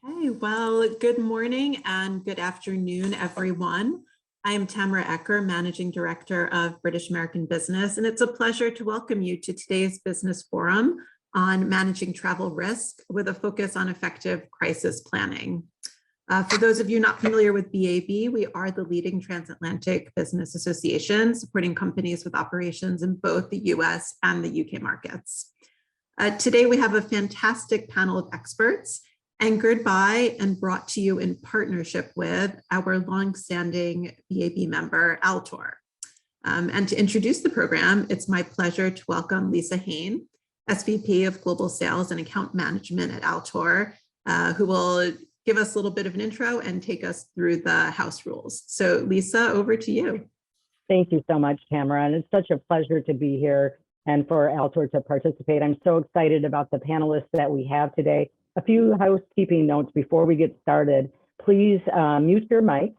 Hey, well, good morning and good afternoon, everyone. I am Tamara Ecker, Managing Director of British American Business, and it's a pleasure to welcome you to today's business forum on managing travel risk with a focus on effective crisis planning. For those of you not familiar with BAB, we are the leading transatlantic business association supporting companies with operations in both the US and the UK markets. Today, we have a fantastic panel of experts anchored by and brought to you in partnership with our longstanding BAB member, Altour. And to introduce the program, it's my pleasure to welcome Lisa Hain, SVP of Global Sales and Account Management at Altour, who will give us a little bit of an intro and take us through the house rules. So Lisa, over to you. Thank you so much, Tamara. And it's such a pleasure to be here and for Altour to participate. I'm so excited about the panelists that we have today. A few housekeeping notes before we get started. Please mute your mics,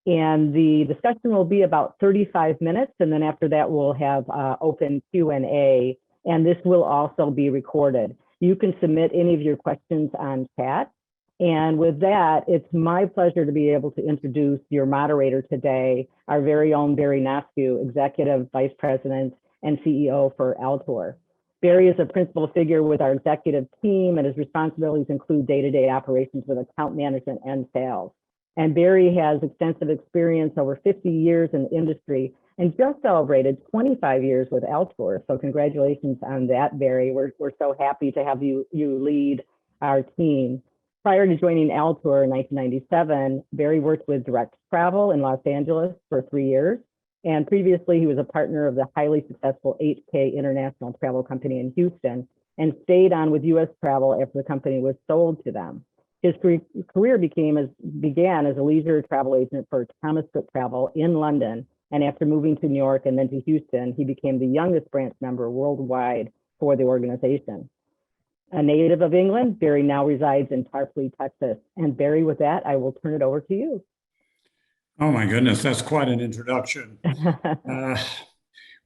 and the discussion will be about 35 minutes, and then after that we'll have open Q&A, and this will also be recorded. You can submit any of your questions on chat, and with that, it's my pleasure to be able to introduce your moderator today, our very own Barry Nosku, Executive Vice President and CEO for Altour. Barry is a principal figure with our executive team, and his responsibilities include day-to-day operations with account management and sales. And Barry has extensive experience, over 50 years in the industry, and just celebrated 25 years with Altour. So congratulations on that, Barry. We're so happy to have you lead our team. Prior to joining Altour in 1997, Barry worked with Direct Travel in Los Angeles for 3 years. And previously, he was a partner of the highly successful HK International Travel Company in Houston and stayed on with U.S. Travel after the company was sold to them. His career began as a leisure travel agent for Thomas Cook Travel in London. And after moving to New York and then to Houston, he became the youngest branch member worldwide for the organization. A native of England, Barry now resides in Tarpley, Texas. And Barry, with that, I will turn it over to you. Oh my goodness, that's quite an introduction.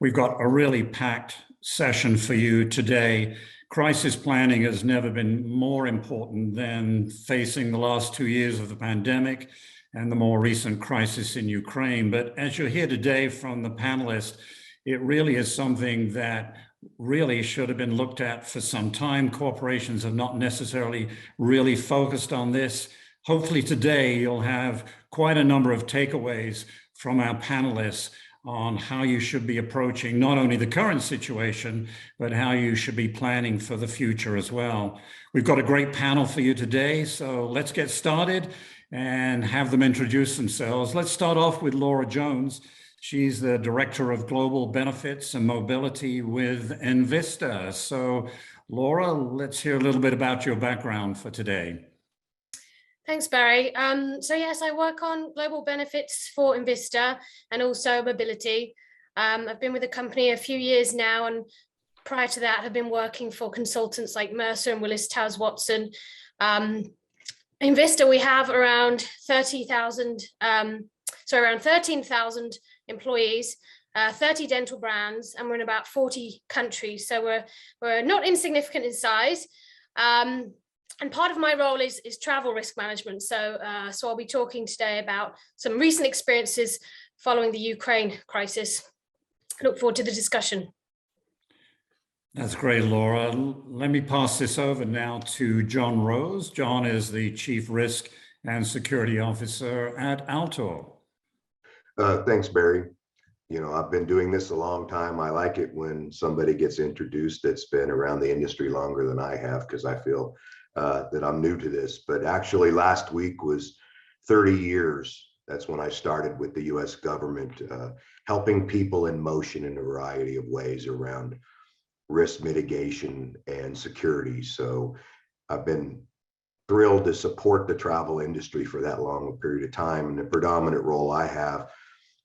We've got a really packed session for you today. Crisis planning has never been more important than facing the last 2 years of the pandemic and the more recent crisis in Ukraine. But as you'll hear today from the panelists, it really is something that really should have been looked at for some time. Corporations have not necessarily really focused on this. Hopefully today you'll have quite a number of takeaways from our panelists on how you should be approaching not only the current situation, but how you should be planning for the future as well. We've got a great panel for you today, so let's get started and have them introduce themselves. Let's start off with Laura Jones. She's the Director of Global Benefits and Mobility with Envista. So Laura, let's hear a little bit about your background for today. Thanks, Barry. So yes, I work on global benefits for Envista and also mobility. I've been with the company a few years now, and prior to that, I've been working for consultants like Mercer and Willis Towers Watson. Envista, we have around 13,000 employees, 30 dental brands, and we're in about 40 countries. So we're not insignificant in size. And part of my role is travel risk management. So I'll be talking today about some recent experiences following the Ukraine crisis. I look forward to the discussion. That's great, Laura. Let me pass this over now to John Rose. John is the Chief Risk and Security Officer at Altour. Thanks, Barry. You know, I've been doing this a long time. I like it when somebody gets introduced that's been around the industry longer than I have, because I feel that I'm new to this. But actually last week was 30 years. That's when I started with the US government, helping people in motion in a variety of ways around risk mitigation and security. So I've been thrilled to support the travel industry for that long a period of time. And the predominant role I have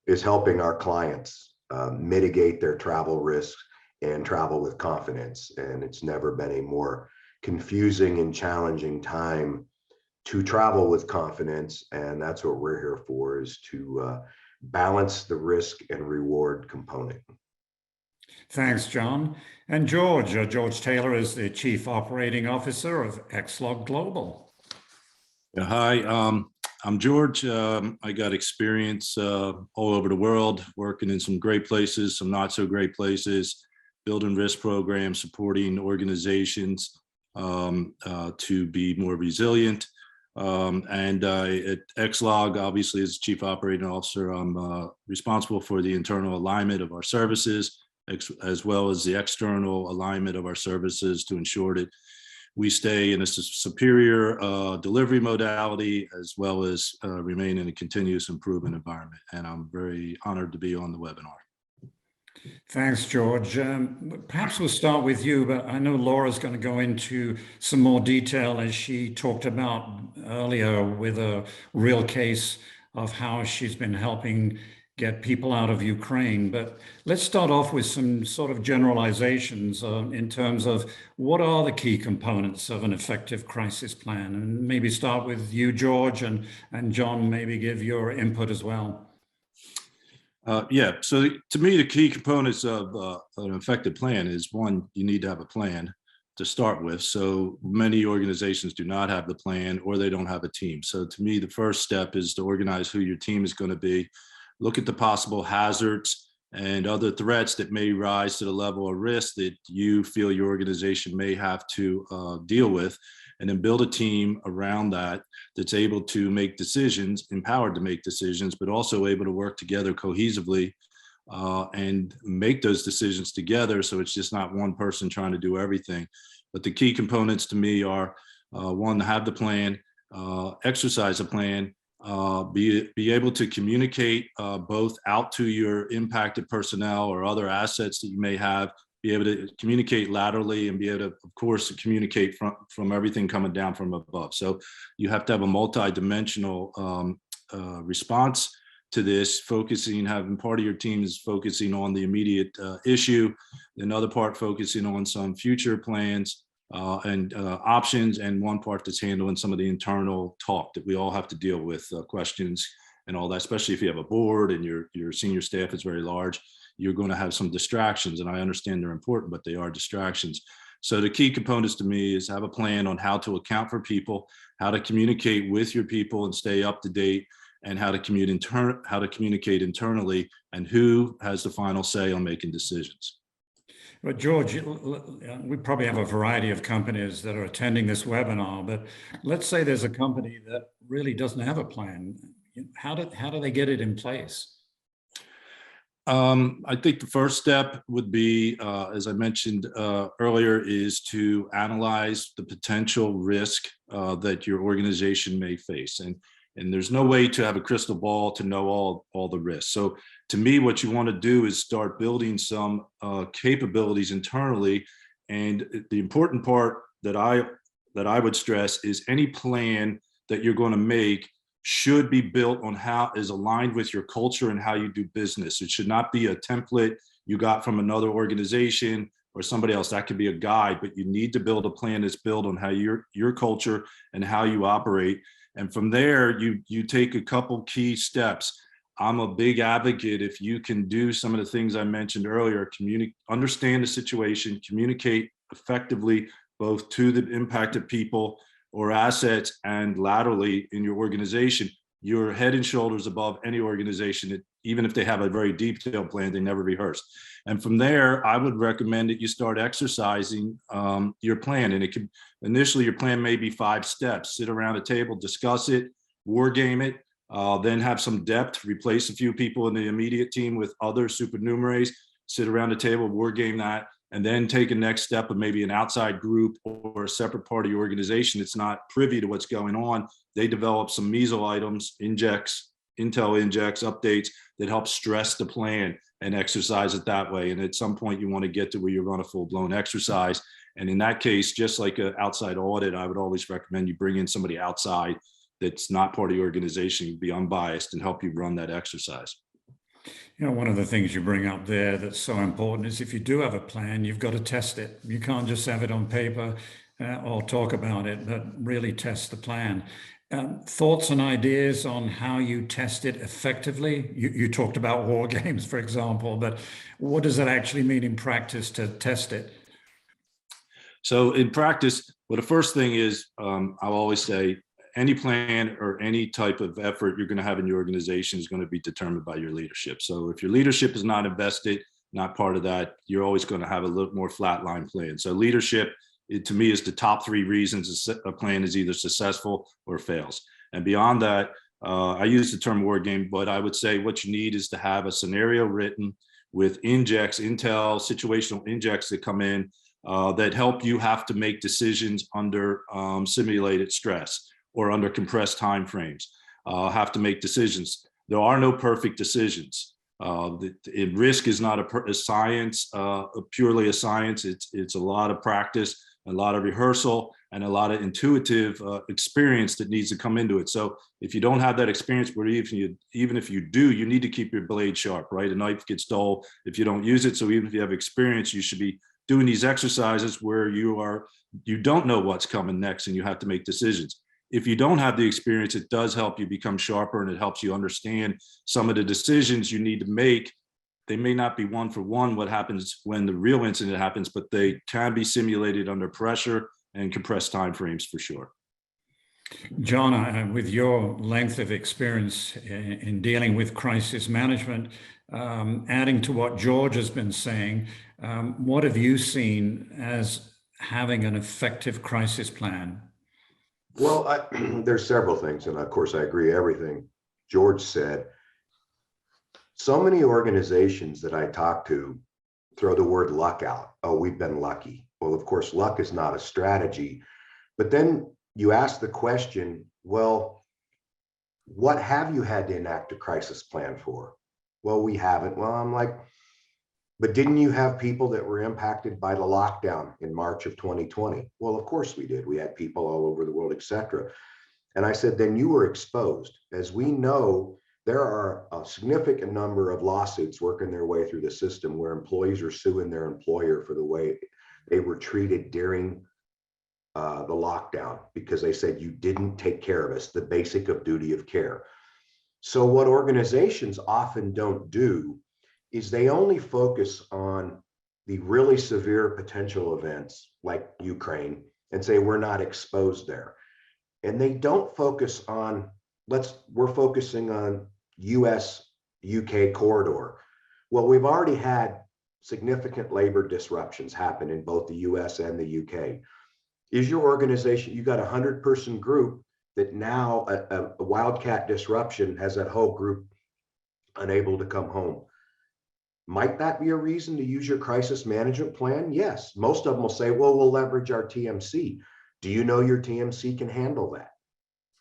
is helping our clients mitigate their travel risks and travel with confidence. And it's never been a more confusing and challenging time to travel with confidence. And that's what we're here for, is to balance the risk and reward component. Thanks, John. And George Taylor is the Chief Operating Officer of Xlog Global. Yeah, hi, I'm George. I got experience all over the world, working in some great places, some not so great places, building risk programs, supporting organizations to be more resilient. And at Xlog, obviously, as Chief Operating Officer, I'm responsible for the internal alignment of our services, as well as the external alignment of our services to ensure that we stay in a superior delivery modality, as well as remain in a continuous improvement environment. And I'm very honored to be on the webinar. Thanks, George. Perhaps we'll start with you, but I know Laura's going to go into some more detail, as she talked about earlier, with a real case of how she's been helping get people out of Ukraine. But let's start off with some sort of generalizations in terms of what are the key components of an effective crisis plan, and maybe start with you, George, and John, maybe give your input as well. Yeah, so to me, the key components of an effective plan is, one, you need to have a plan to start with. So many organizations do not have the plan, or they don't have a team. So to me, the first step is to organize who your team is going to be, look at the possible hazards and other threats that may rise to the level of risk that you feel your organization may have to deal with, and then build a team around that that's able to make decisions, empowered to make decisions, but also able to work together cohesively and make those decisions together. So it's just not one person trying to do everything. But the key components to me are, one, to have the plan, exercise a plan, be able to communicate both out to your impacted personnel or other assets that you may have, be able to communicate laterally, and be able to, of course, communicate from everything coming down from above. So you have to have a multi-dimensional response to this, having part of your team is focusing on the immediate issue, another part focusing on some future plans and options, and one part that's handling some of the internal talk that we all have to deal with, questions and all that, especially if you have a board and your senior staff is very large. You're going to have some distractions, and I understand they're important, but they are distractions. So the key components to me is have a plan on how to account for people, how to communicate with your people and stay up to date, and how to communicate internally, and who has the final say on making decisions. But George, we probably have a variety of companies that are attending this webinar, but let's say there's a company that really doesn't have a plan. How do they get it in place? I think the first step would be, as I mentioned earlier, is to analyze the potential risk that your organization may face. And there's no way to have a crystal ball to know all the risks. So to me, what you want to do is start building some capabilities internally. And the important part that I would stress is any plan that you're going to make should be built on how is aligned with your culture and how you do business. It should not be a template you got from another organization or somebody else. That could be a guide, but you need to build a plan that's built on how your culture and how you operate. And from there, you take a couple key steps. I'm a big advocate, if you can do some of the things I mentioned earlier, understand the situation, communicate effectively, both to the impacted people or assets and laterally in your organization, you're head and shoulders above any organization that, even if they have a very detailed plan, they never rehearsed. And from there, I would recommend that you start exercising your plan. And it could, initially, your plan may be 5 steps. Sit around a table, discuss it, war game it, then have some depth, replace a few people in the immediate team with other supernumeraries, sit around the table, war game that, and then take a next step of maybe an outside group or a separate part of your organization that's not privy to what's going on. They develop some meso items, intel injects, updates that help stress the plan and exercise it that way. And at some point you want to get to where you're on a full-blown exercise. And in that case, just like an outside audit, I would always recommend you bring in somebody outside that's not part of the organization, be unbiased, and help you run that exercise. You know, one of the things you bring up there that's so important is if you do have a plan, you've got to test it. You can't just have it on paper or talk about it, but really test the plan. Thoughts and ideas on how you test it effectively? You talked about war games, for example, but what does that actually mean in practice to test it? So in practice, well, the first thing is, I'll always say, any plan or any type of effort you're going to have in your organization is going to be determined by your leadership. So if your leadership is not invested, not part of that, you're always going to have a little more flatline plan. So leadership, to me, is the top 3 reasons a plan is either successful or fails. And beyond that, I use the term war game, but I would say what you need is to have a scenario written with injects, intel, situational injects that come in that help you have to make decisions under simulated stress or under compressed timeframes. Have to make decisions. There are no perfect decisions. Risk is not a science, purely a science. It's a lot of practice, a lot of rehearsal, and a lot of intuitive experience that needs to come into it. So if you don't have that experience, but even if you do, you need to keep your blade sharp, right? A knife gets dull if you don't use it. So even if you have experience, you should be doing these exercises where you don't know what's coming next and you have to make decisions. If you don't have the experience, it does help you become sharper, and it helps you understand some of the decisions you need to make. They may not be one for one what happens when the real incident happens, but they can be simulated under pressure and compressed timeframes for sure. John, with your length of experience in dealing with crisis management, adding to what George has been saying, what have you seen as having an effective crisis plan? Well, there's several things, and of course I agree everything George said. So many organizations that I talk to throw the word luck out. Oh, we've been lucky. Well, of course, luck is not a strategy. But then you ask the question, well, what have you had to enact a crisis plan for? Well, we haven't. Well, I'm like, but didn't you have people that were impacted by the lockdown in March of 2020? Well, of course we did. We had people all over the world, etc. And I said, then you were exposed. As we know, there are a significant number of lawsuits working their way through the system where employees are suing their employer for the way they were treated during the lockdown because they said you didn't take care of us, the basic of duty of care. So what organizations often don't do is they only focus on the really severe potential events like Ukraine and say we're not exposed there. And they don't focus on, we're focusing on US UK corridor. Well, we've already had significant labor disruptions happen in both the US and the UK. Is your organization, you got a 100-person group that now a wildcat disruption has that whole group unable to come home? Might that be a reason to use your crisis management plan? Yes. Most of them will say, well, we'll leverage our TMC. Do you know your TMC can handle that?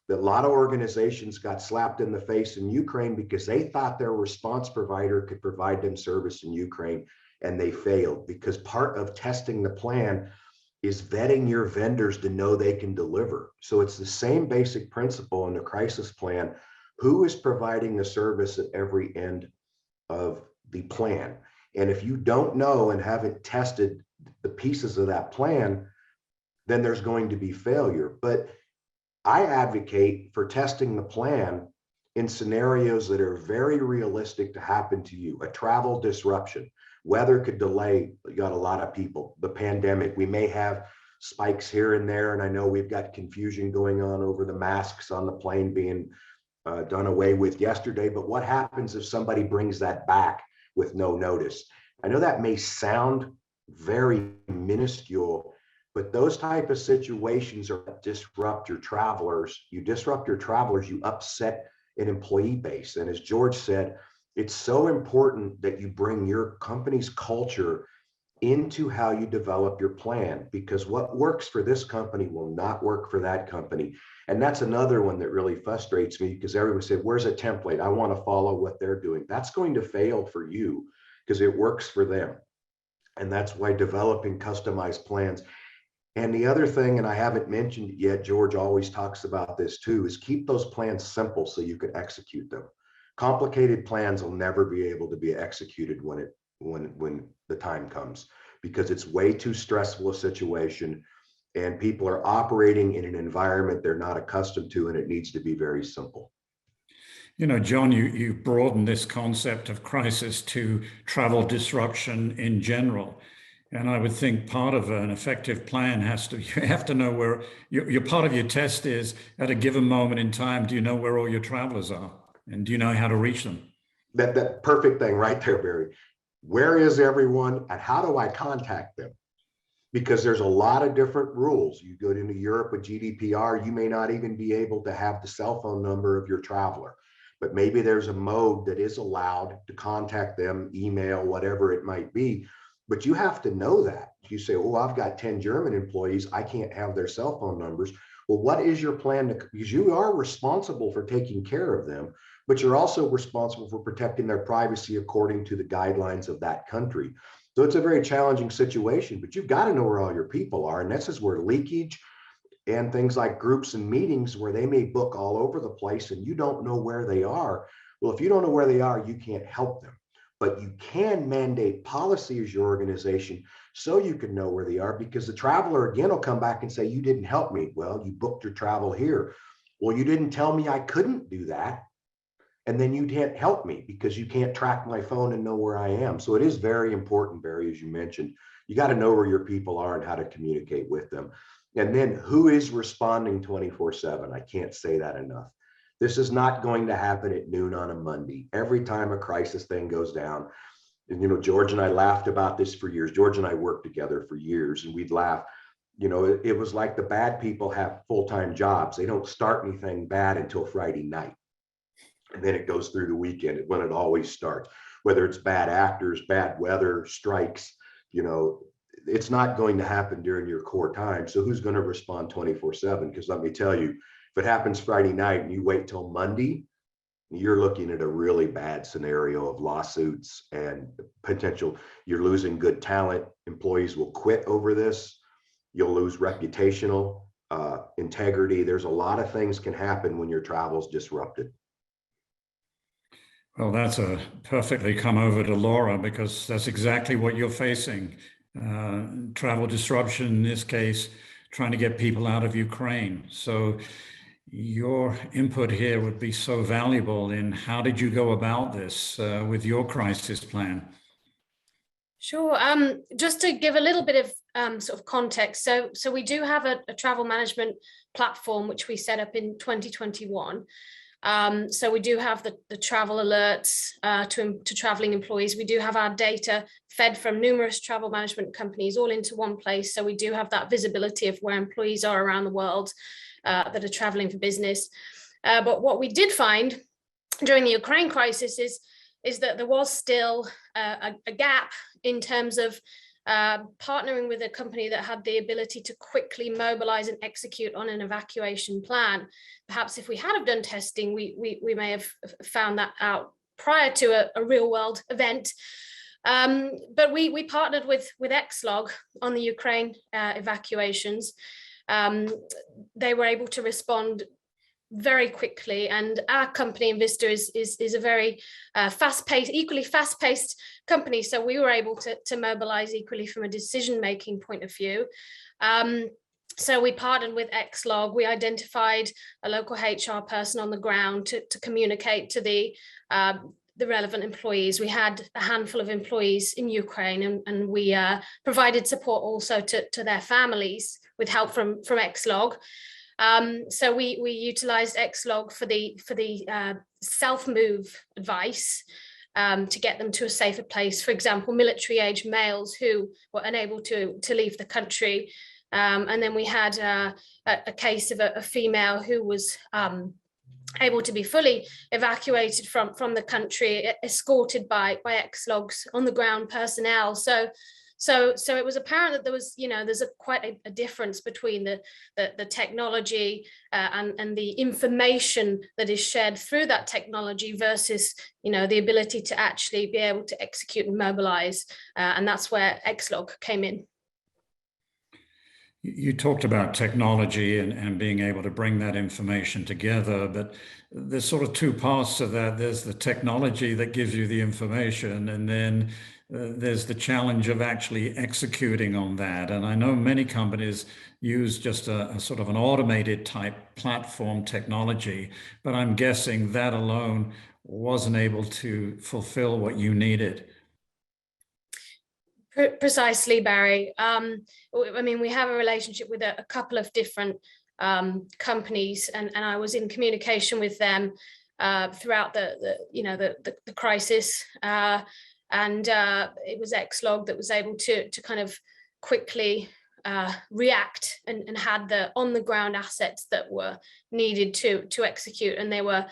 That a lot of organizations got slapped in the face in Ukraine because they thought their response provider could provide them service in Ukraine, and they failed because part of testing the plan is vetting your vendors to know they can deliver. So it's the same basic principle in the crisis plan. Who is providing the service at every end of the plan? And if you don't know and haven't tested the pieces of that plan, then there's going to be failure. But I advocate for testing the plan in scenarios that are very realistic to happen to you. A travel disruption, weather could delay, you got a lot of people, the pandemic, we may have spikes here and there. And I know we've got confusion going on over the masks on the plane being done away with yesterday, but what happens if somebody brings that back with no notice? I know that may sound very minuscule, but those type of situations are disrupt your travelers. You disrupt your travelers, you upset an employee base. And as George said, it's so important that you bring your company's culture into how you develop your plan, because what works for this company will not work for that company. And that's another one that really frustrates me, because everyone said, where's a template? I want to follow what they're doing. That's going to fail for you because it works for them. And that's why developing customized plans. And the other thing, and I haven't mentioned it yet, George always talks about this too, is keep those plans simple so you can execute them. Complicated plans will never be able to be executed when the time comes, because it's way too stressful a situation and people are operating in an environment they're not accustomed to, and it needs to be very simple. You know, John, you broadened this concept of crisis to travel disruption in general. And I would think part of an effective plan has to, you have to know where, your part of your test is at a given moment in time, do you know where all your travelers are? And do you know how to reach them? That perfect thing right there, Barry. Where is everyone and how do I contact them? Because there's a lot of different rules. You go into Europe with GDPR, you may not even be able to have the cell phone number of your traveler, but maybe there's a mode that is allowed to contact them, email, whatever it might be. But you have to know that. You say, oh, I've got 10 German employees, I can't have their cell phone numbers. Well, what is your plan to, because you are responsible for taking care of them, but you're also responsible for protecting their privacy according to the guidelines of that country. So it's a very challenging situation, but you've got to know where all your people are. And this is where leakage and things like groups and meetings where they may book all over the place and you don't know where they are. Well, if you don't know where they are, you can't help them. But you can mandate policy as your organization so you can know where they are, because the traveler again will come back and say, you didn't help me. Well, you booked your travel here. Well, you didn't tell me I couldn't do that. And then you can't help me because you can't track my phone and know where I am. So it is very important, Barry, as you mentioned, you got to know where your people are and how to communicate with them. And then who is responding 24/7? I can't say that enough. This is not going to happen at noon on a Monday. Every time a crisis thing goes down, and, you know, George and I laughed about this for years. George and I worked together for years and we'd laugh. You know, it was like the bad people have full-time jobs. They don't start anything bad until Friday night. And then it goes through the weekend when it always starts, whether it's bad actors, bad weather, strikes, you know, it's not going to happen during your core time. So who's going to respond 24/7? Because let me tell you, if it happens Friday night and you wait till Monday, you're looking at a really bad scenario of lawsuits and potential. You're losing good talent. Employees will quit over this. You'll lose reputational integrity. There's a lot of things can happen when your travel's disrupted. Well, that's a perfectly come over to Laura, because that's exactly what you're facing. Travel disruption, in this case, trying to get people out of Ukraine. So your input here would be so valuable in how did you go about this with your crisis plan? Sure. Just to give a little bit of sort of context. So we do have a travel management platform, which we set up in 2021. So we do have the travel alerts to traveling employees. We do have our data fed from numerous travel management companies all into one place. So we do have that visibility of where employees are around the world that are traveling for business. But what we did find during the Ukraine crisis is that there was still a gap in terms of partnering with a company that had the ability to quickly mobilize and execute on an evacuation plan. Perhaps if we had have done testing, we may have found that out prior to a real world event. But we partnered with Xlog on the Ukraine evacuations. They were able to respond very quickly, and our company Invista is a very fast-paced, equally fast-paced company. So we were able to mobilize equally from a decision-making point of view. So we partnered with Xlog. We identified a local HR person on the ground to communicate to the relevant employees. We had a handful of employees in Ukraine, and we provided support also to their families with help from Xlog. So we utilized Xlog for the self-move advice to get them to a safer place. For example, military-age males who were unable to leave the country. And then we had a case of a female who was able to be fully evacuated from the country, escorted by Xlog's on the ground personnel. So it was apparent that there was, there's quite a difference between the technology and the information that is shared through that technology versus, the ability to actually be able to execute and mobilize. And that's where Xlog came in. You talked about technology and being able to bring that information together, but there's sort of two parts to that. There's the technology that gives you the information, and then there's the challenge of actually executing on that. And I know many companies use just a sort of an automated type platform technology, but I'm guessing that alone wasn't able to fulfill what you needed. Precisely, Barry. I mean, we have a relationship with a couple of different companies, and I was in communication with them throughout the crisis, and it was Xlog that was able to kind of quickly react and had the on the ground assets that were needed to execute, and they were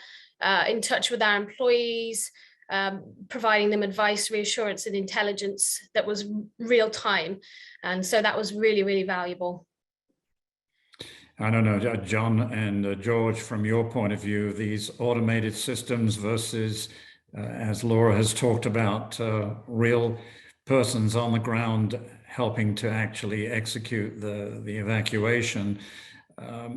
in touch with our employees, providing them advice, reassurance, and intelligence that was real time. And so that was really, really valuable. I don't know, John and George, from your point of view, these automated systems versus, as Laura has talked about, real persons on the ground helping to actually execute the evacuation.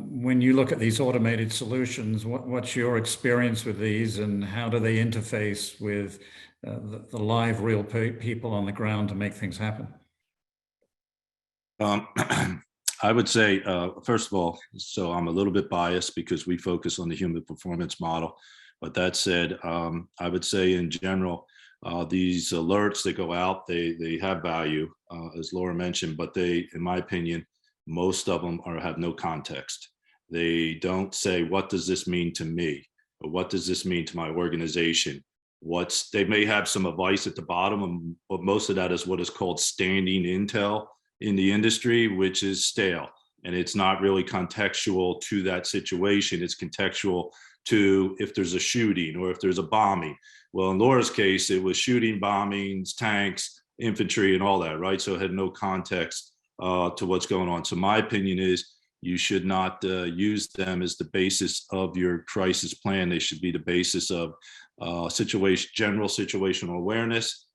When you look at these automated solutions, what's your experience with these, and how do they interface with the live real people on the ground to make things happen? I would say, first of all, so I'm a little bit biased because we focus on the human performance model. But that said, I would say in general, these alerts that go out, they have value, as Laura mentioned, but they, in my opinion, most of them have no context. They don't say, what does this mean to me? Or what does this mean to my organization? They may have some advice at the bottom, but most of that is what is called standing intel in the industry, which is stale. And it's not really contextual to that situation. It's contextual to if there's a shooting or if there's a bombing. Well, in Laura's case, it was shooting, bombings, tanks, infantry, and all that, right? So it had no context to what's going on. So my opinion is you should not use them as the basis of your crisis plan. They should be the basis of general situational awareness,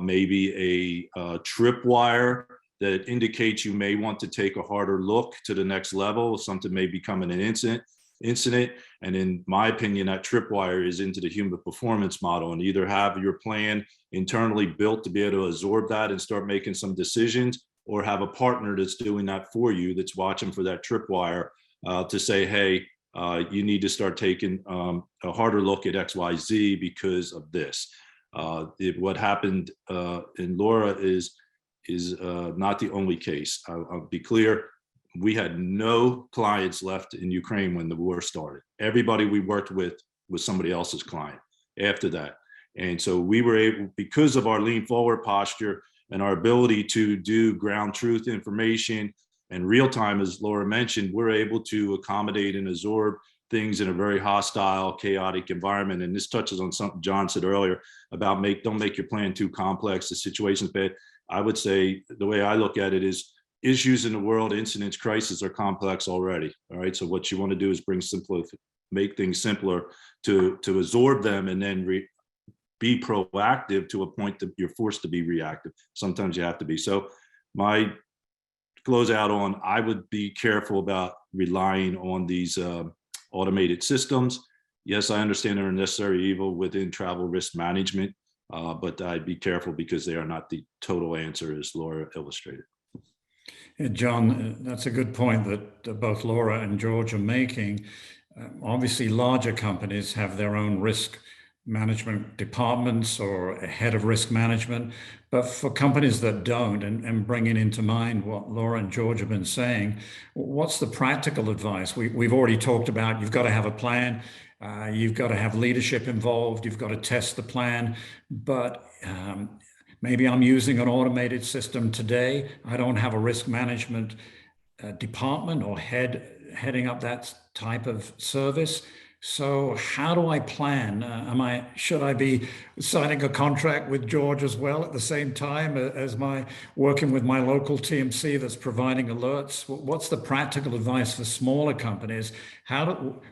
maybe a tripwire that indicates you may want to take a harder look to the next level. Something may become an incident. And in my opinion, that tripwire is into the human performance model, and either have your plan internally built to be able to absorb that and start making some decisions, or have a partner that's doing that for you, that's watching for that tripwire to say, hey, you need to start taking a harder look at XYZ because of this. What happened in Laura is not the only case. I'll be clear. We had no clients left in Ukraine when the war started. Everybody we worked with was somebody else's client after that. And so we were able, because of our lean forward posture and our ability to do ground truth information and real time, as Laura mentioned, we're able to accommodate and absorb things in a very hostile, chaotic environment. And this touches on something John said earlier about don't make your plan too complex, the situation's bad. I would say the way I look at it is issues in the world, incidents, crises are complex already. All right. So what you want to do is make things simpler to absorb them, and then be proactive to a point that you're forced to be reactive. Sometimes you have to be. So my closeout on, I would be careful about relying on these automated systems. Yes, I understand they're a necessary evil within travel risk management, but I'd be careful because they are not the total answer, as Laura illustrated. John, that's a good point that both Laura and George are making. Obviously, larger companies have their own risk management departments or a head of risk management. But for companies that don't, and bringing into mind what Laura and George have been saying, what's the practical advice? We've already talked about you've got to have a plan. You've got to have leadership involved. You've got to test the plan. But maybe I'm using an automated system today. I don't have a risk management department or heading up that type of service. So how do I plan? Should I be signing a contract with George as well at the same time as working with my local TMC that's providing alerts? What's the practical advice for smaller companies?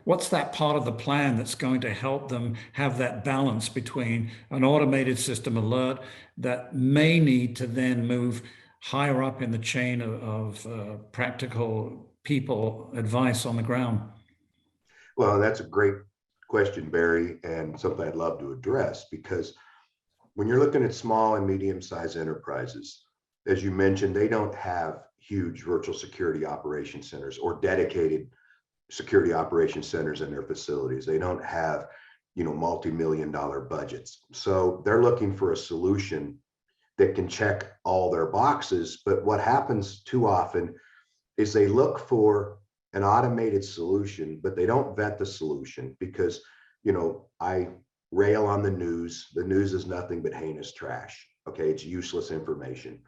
What's that part of the plan that's going to help them have that balance between an automated system alert that may need to then move higher up in the chain of practical people advice on the ground? Well, that's a great question, Barry, and something I'd love to address, because when you're looking at small and medium-sized enterprises, as you mentioned, they don't have huge virtual security operation centers or dedicated security operation centers in their facilities. They don't have, multi-million-dollar budgets. So they're looking for a solution that can check all their boxes. But what happens too often is they look for an automated solution, but they don't vet the solution because, you know, I rail on the news. The news is nothing but heinous trash. Okay, it's useless information.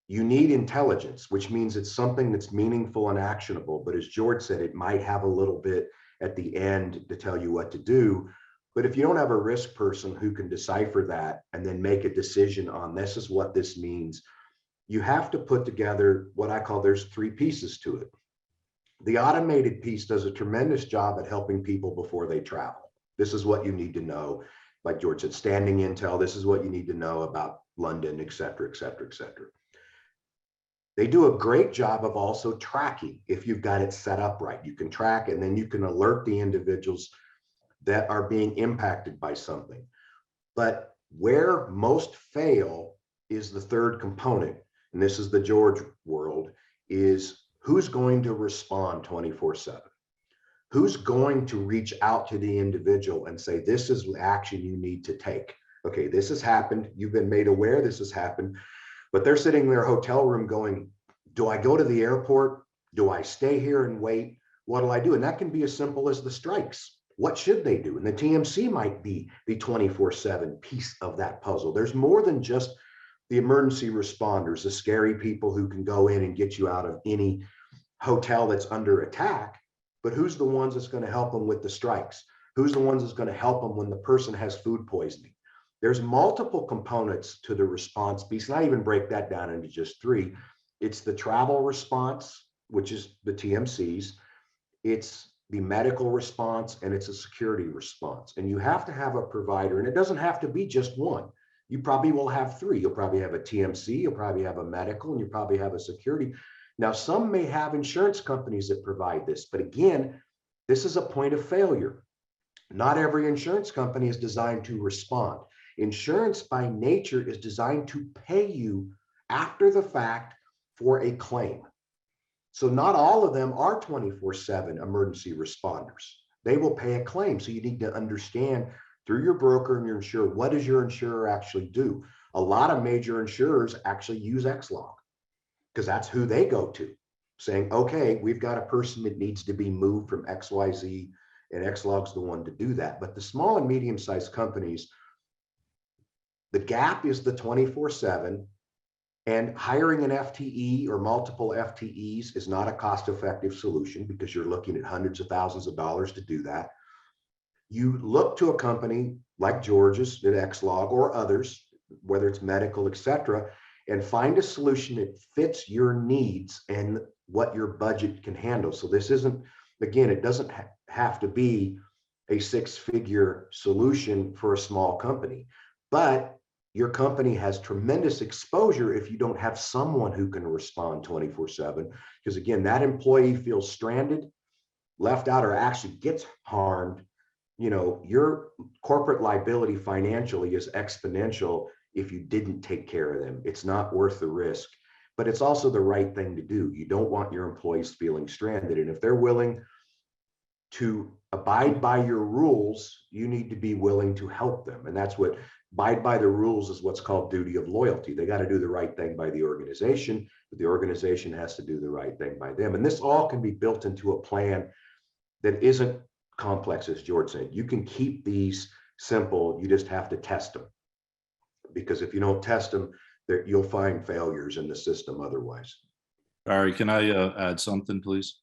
You need intelligence, which means it's something that's meaningful and actionable. But as George said, it might have a little bit at the end to tell you what to do. But if you don't have a risk person who can decipher that and then make a decision on this is what this means, you have to put together what I call, there's 3 pieces to it. The automated piece does a tremendous job at helping people before they travel. This is what you need to know. Like George said, standing intel, this is what you need to know about London, et cetera, et cetera, et cetera. They do a great job of also tracking. If you've got it set up right, you can track and then you can alert the individuals that are being impacted by something. But where most fail is the third component, and this is the George world, is who's going to respond 24/7? Who's going to reach out to the individual and say, this is the action you need to take. Okay, this has happened. You've been made aware this has happened. But they're sitting in their hotel room going, do I go to the airport? Do I stay here and wait? What'll I do? And that can be as simple as the strikes. What should they do? And the TMC might be the 24/7 piece of that puzzle. There's more than just the emergency responders, the scary people who can go in and get you out of any hotel that's under attack. But who's the ones that's going to help them with the strikes? Who's the ones that's going to help them when the person has food poisoning? There's multiple components to the response piece, and I even break that down into just 3. It's the travel response, which is the TMCs. It's the medical response, and it's a security response. And you have to have a provider, and it doesn't have to be just one. You probably will have 3. You'll probably have a TMC, you'll probably have a medical, and you probably have a security. Now, some may have insurance companies that provide this, but again, this is a point of failure. Not every insurance company is designed to respond. Insurance by nature is designed to pay you after the fact for a claim. So not all of them are 24/7 emergency responders. They will pay a claim. So you need to understand through your broker and your insurer, what does your insurer actually do? A lot of major insurers actually use XLog because that's who they go to, saying, okay, we've got a person that needs to be moved from XYZ, and XLog's the one to do that. But the small and medium-sized companies, the gap is the 24/7, and hiring an FTE or multiple FTEs is not a cost-effective solution because you're looking at hundreds of thousands of dollars to do that. You look to a company like George's at XLog or others, whether it's medical, et cetera, and find a solution that fits your needs and what your budget can handle. So this isn't, again, it doesn't have to be a 6-figure solution for a small company, but your company has tremendous exposure if you don't have someone who can respond 24/7, because again, that employee feels stranded, left out, or actually gets harmed. You know, your corporate liability financially is exponential if you didn't take care of them. It's not worth the risk, but it's also the right thing to do. You don't want your employees feeling stranded. And if they're willing to abide by your rules, you need to be willing to help them. And that's what abide by the rules is what's called duty of loyalty. They got to do the right thing by the organization, but the organization has to do the right thing by them. And this all can be built into a plan that isn't complex, as George said. You can keep these simple. You just have to test them. Because if you don't test them, you'll find failures in the system otherwise. Barry, can I add something, please?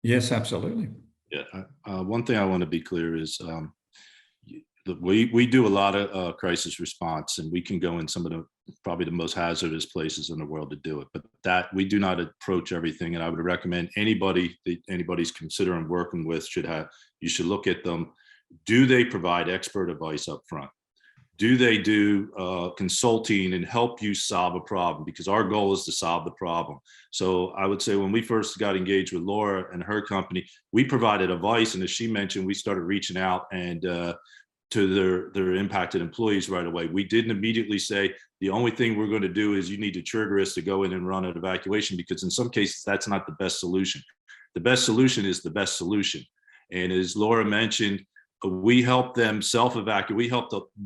Yes, absolutely. Yeah. One thing I want to be clear is we do a lot of crisis response, and we can go in some of the probably the most hazardous places in the world to do it. But that we do not approach everything. And I would recommend anybody's considering working with you should look at them. Do they provide expert advice up front? Do they do consulting and help you solve a problem? Because our goal is to solve the problem. So I would say when we first got engaged with Laura and her company, we provided advice. And as she mentioned, we started reaching out and to their impacted employees right away. We didn't immediately say, the only thing we're going to do is you need to trigger us to go in and run an evacuation, because in some cases, that's not the best solution. The best solution is the best solution. And as Laura mentioned, we help them self-evacuate.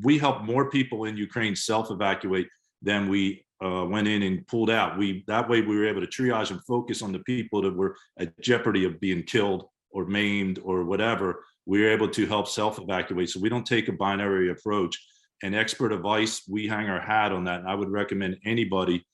We help more people in Ukraine self-evacuate then we went in and pulled out. That way we were able to triage and focus on the people that were at jeopardy of being killed or maimed or whatever. We were able to help self-evacuate. So we don't take a binary approach. And expert advice, we hang our hat on that. And I would recommend anybody,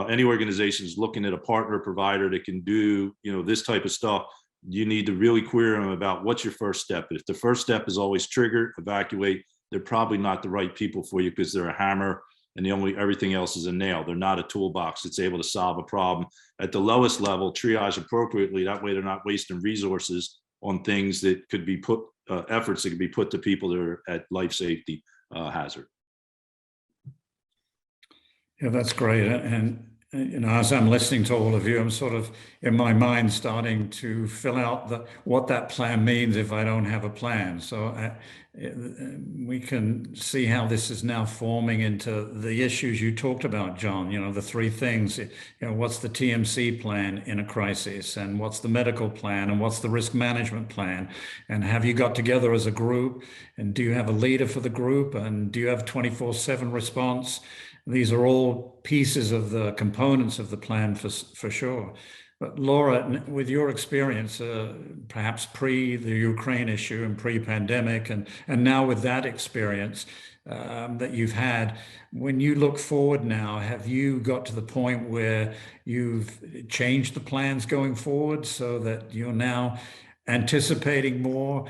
any organizations looking at a partner provider that can do, this type of stuff. You need to really query them about what's your first step. If the first step is always trigger, evacuate, they're probably not the right people for you because they're a hammer and everything else is a nail. They're not a toolbox that's able to solve a problem. At the lowest level, triage appropriately. That way they're not wasting resources on things that could be put, efforts that could be put to people that are at life safety hazard. Yeah, that's great. And as I'm listening to all of you, I'm sort of in my mind starting to fill out what that plan means if I don't have a plan. So we can see how this is now forming into the issues you talked about, John. The three things. What's the TMC plan in a crisis, and what's the medical plan, and what's the risk management plan, and have you got together as a group, and do you have a leader for the group, and do you have 24/7 response? These are all pieces of the components of the plan for sure. But Laura, with your experience, perhaps pre the Ukraine issue and pre-pandemic, and now with that experience that you've had, when you look forward now, have you got to the point where you've changed the plans going forward so that you're now anticipating more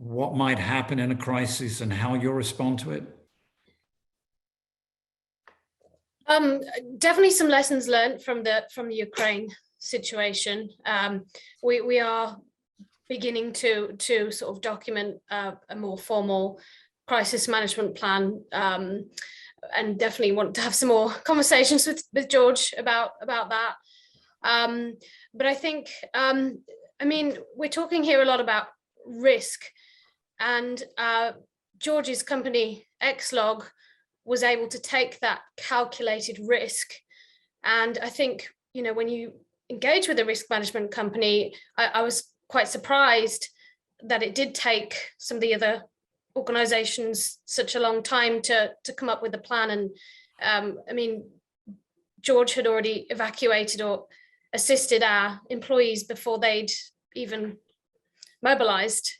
what might happen in a crisis and how you'll respond to it? Definitely some lessons learned from the Ukraine situation. We are beginning to sort of document a more formal crisis management plan, and definitely want to have some more conversations with George about that. But I think, we're talking here a lot about risk, and George's company, Xlog, was able to take that calculated risk. And I think, when you engage with a risk management company, I was quite surprised that it did take some of the other organizations such a long time to come up with a plan. And George had already evacuated or assisted our employees before they'd even mobilized.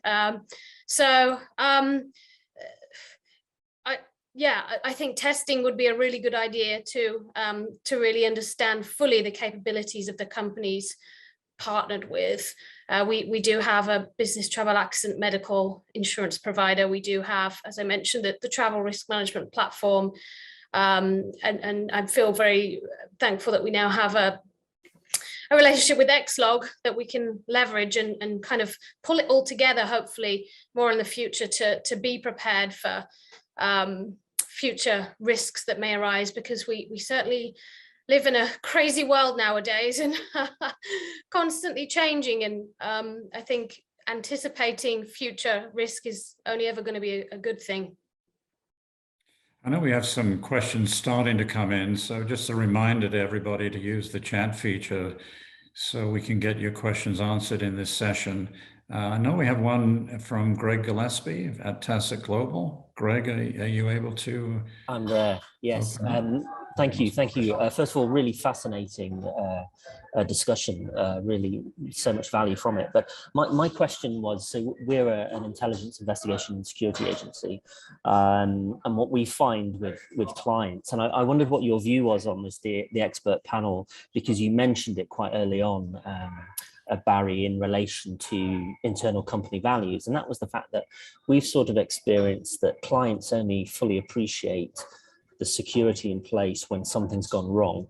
I think testing would be a really good idea to really understand fully the capabilities of the companies partnered with. We do have a business travel accident medical insurance provider. We do have, as I mentioned, the travel risk management platform. And I feel very thankful that we now have a relationship with Xlog that we can leverage and kind of pull it all together, hopefully more in the future, to be prepared for future risks that may arise, because we certainly live in a crazy world nowadays and constantly changing. And I think anticipating future risk is only ever going to be a good thing. I know we have some questions starting to come in, so just a reminder to everybody to use the chat feature so we can get your questions answered in this session. I know we have one from Greg Gillespie at Tacit Global. Greg, are you able to? I'm there, yes. Thank you. First of all, really fascinating discussion, really so much value from it. But my question was, so we're an intelligence investigation and security agency, and what we find with clients, and I wondered what your view was on this, the expert panel, because you mentioned it quite early on, Barry, in relation to internal company values. And that was the fact that we've sort of experienced that clients only fully appreciate the security in place when something's gone wrong,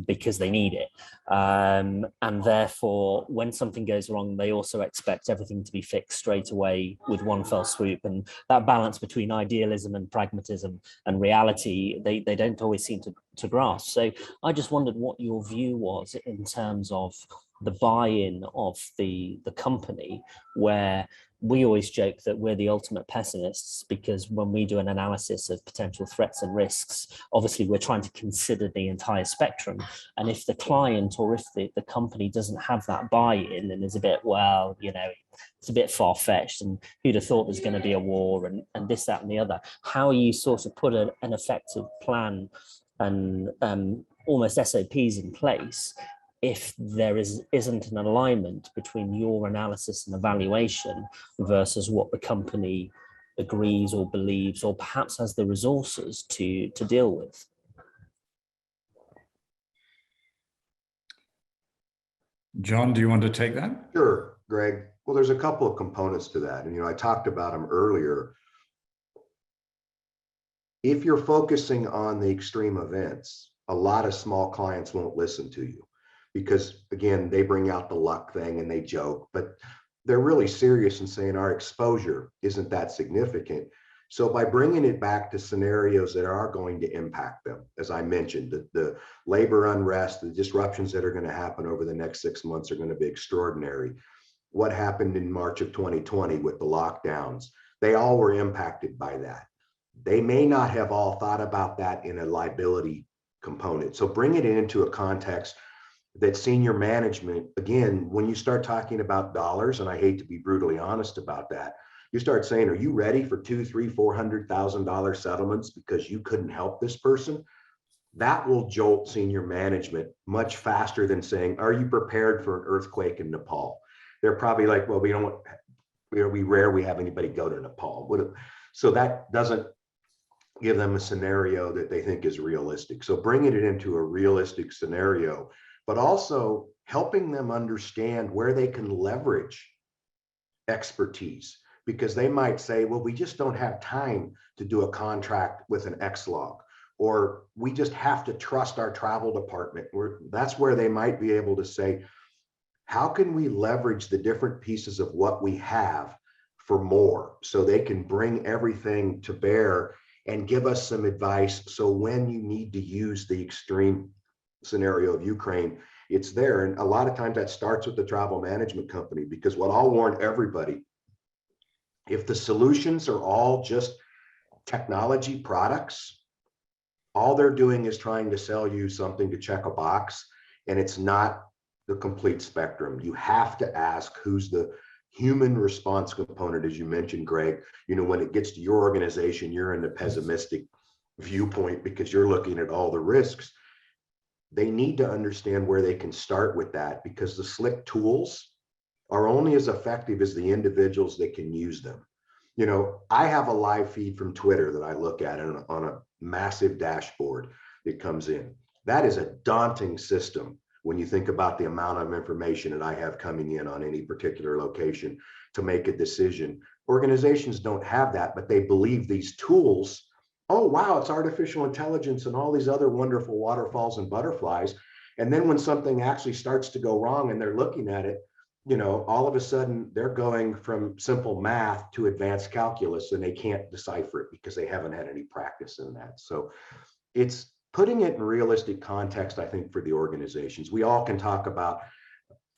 because they need it. And therefore, when something goes wrong, they also expect everything to be fixed straight away with one fell swoop. And that balance between idealism and pragmatism and reality, they don't always seem to grasp. So I just wondered what your view was in terms of the buy-in of the company, where we always joke that we're the ultimate pessimists, because when we do an analysis of potential threats and risks, obviously we're trying to consider the entire spectrum. And if the client or if the company doesn't have that buy-in and is a bit, well, you know, it's a bit far-fetched, and who'd have thought there's going to be a war and this, that, and the other, how you sort of put an effective plan and almost SOPs in place if there isn't an alignment between your analysis and evaluation versus what the company agrees or believes or perhaps has the resources to deal with. John, do you want to take that? Sure, Greg. Well, there's a couple of components to that. And, you know, I talked about them earlier. If you're focusing on the extreme events, a lot of small clients won't listen to you because, again, they bring out the luck thing and they joke, but they're really serious in saying our exposure isn't that significant. So by bringing it back to scenarios that are going to impact them, as I mentioned, the labor unrest, the disruptions that are going to happen over the next 6 months are going to be extraordinary. What happened in March of 2020 with the lockdowns, they all were impacted by that. They may not have all thought about that in a liability component. So bring it into a context that senior management, again, when you start talking about dollars, and I hate to be brutally honest about that, you start saying, are you ready for $200,000, $300,000, $400,000 settlements because you couldn't help this person? That will jolt senior management much faster than saying, are you prepared for an earthquake in Nepal? They're probably like, well, we rarely have anybody go to Nepal. So that doesn't give them a scenario that they think is realistic. So bringing it into a realistic scenario, but also helping them understand where they can leverage expertise, because they might say, well, we just don't have time to do a contract with an X-log, or we just have to trust our travel department. That's where they might be able to say, how can we leverage the different pieces of what we have for more, so they can bring everything to bear and give us some advice. So when you need to use the extreme scenario of Ukraine, it's there. And a lot of times that starts with the travel management company, because what I'll warn everybody, if the solutions are all just technology products, all they're doing is trying to sell you something to check a box, and it's not the complete spectrum. You have to ask, who's the human response component, as you mentioned, Greg. You know, when it gets to your organization, you're in the pessimistic viewpoint because you're looking at all the risks. They need to understand where they can start with that, because the slick tools are only as effective as the individuals that can use them. You know, I have a live feed from Twitter that I look at on a massive dashboard that comes in. That is a daunting system when you think about the amount of information that I have coming in on any particular location to make a decision. Organizations don't have that, but they believe these tools, oh, wow, it's artificial intelligence and all these other wonderful waterfalls and butterflies. And then when something actually starts to go wrong and they're looking at it, you know, all of a sudden they're going from simple math to advanced calculus, and they can't decipher it because they haven't had any practice in that. So it's putting it in realistic context, I think, for the organizations. We all can talk about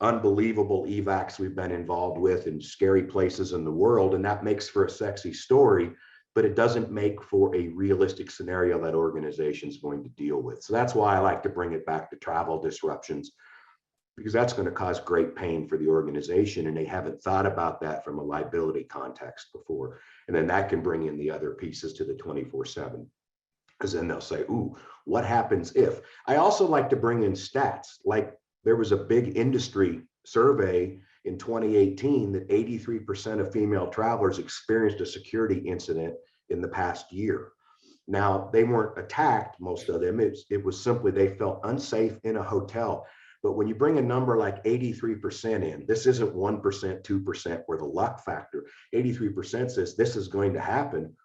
unbelievable evacs we've been involved with in scary places in the world, and that makes for a sexy story, but it doesn't make for a realistic scenario that organization's going to deal with. So that's why I like to bring it back to travel disruptions, because that's going to cause great pain for the organization, and they haven't thought about that from a liability context before. And then that can bring in the other pieces to the 24/7, because then they'll say, ooh, what happens if? I also like to bring in stats. Like, there was a big industry survey in 2018 that 83% of female travelers experienced a security incident in the past year. Now, they weren't attacked, most of them. It was simply they felt unsafe in a hotel. But when you bring a number like 83% in, this isn't 1%, 2%, or the luck factor. 83% says this is going to happen.